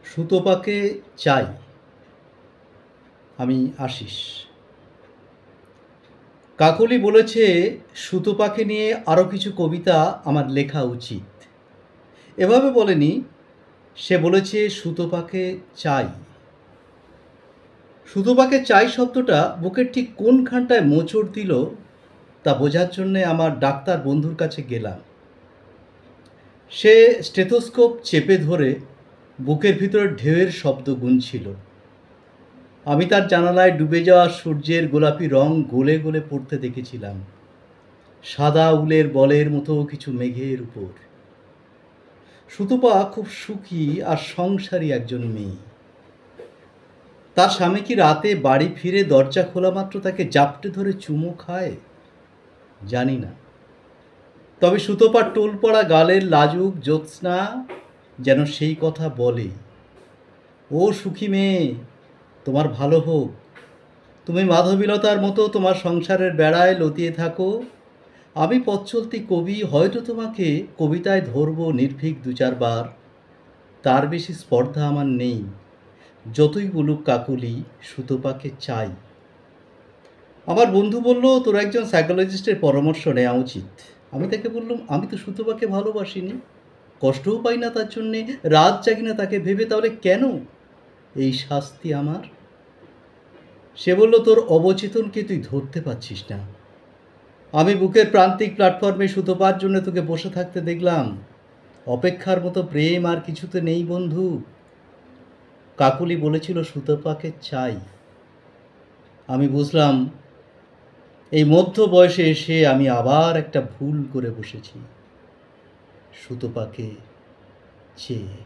সুতপাকে চাই। আমি আশিস। কাকলি বলেছে সুতপাকে নিয়ে আরও কিছু কবিতা আমার লেখা উচিত। এভাবে বলেনি, সে বলেছে সুতপাকে চাই। সুতপাকে চাই শব্দটা বুকের ঠিক কোনখানটায় মোচড় দিল তা বোঝার জন্যে আমার ডাক্তার বন্ধুর কাছে গেলাম। সে স্টেথোস্কোপ চেপে ধরে বুকের ভিতরে ঢেউয়ের শব্দ গুনছিল। আমি তার জানালায় ডুবে যাওয়া সূর্যের গোলাপি রং গলে গলে পড়তে দেখেছিলাম, সাদা উলের বলের মতো কিছু মেঘের উপর। সুতপা খুব সুখী আর সংসারী একজন মেয়ে। তার স্বামী কি রাতে বাড়ি ফিরে দরজা খোলা মাত্র তাকে জাপটে ধরে চুমো খায়? জানি না। তবে সুতপার টোল পড়া গালের লাজুক জ্যোৎস্না যেন সেই কথা বলে। ও সুখী মেয়ে, তোমার ভালো হোক। তুমি মাধবীলতার মতো তোমার সংসারের বেড়ায় লতিয়ে থাকো। আমি পথ চলতি কবি, হয়তো তোমাকে কবিতায় ধরব নির্ভীক দু চারবার। তার বেশি স্পর্ধা আমার নেই। যতই বলুক কাকলি, সুতপাকে চাই। আমার বন্ধু বলল, তোর একজন সাইকোলজিস্টের পরামর্শ নেওয়া উচিত। আমি তাকে বললাম, আমি তো সুতপাকে ভালোবাসিনি, কষ্টও পাই না তার জন্যে, রাত জাগি না তাকে ভেবে, তাহলে কেন এই শাস্তি আমার? সে বলল, তোর অবচেতনকে তুই ধরতে পারছিস না। আমি বুকের প্রান্তিক প্ল্যাটফর্মে সুতপার জন্য তোকে বসে থাকতে দেখলাম। অপেক্ষার মতো প্রেম আর কিছুতে নেই বন্ধু। কাকুলি বলেছিল সুতপাকে চাই। আমি বুঝলাম এই মধ্য বয়সে এসে আমি আবার একটা ভুল করে বসেছি, সুতপাকে চেয়ে।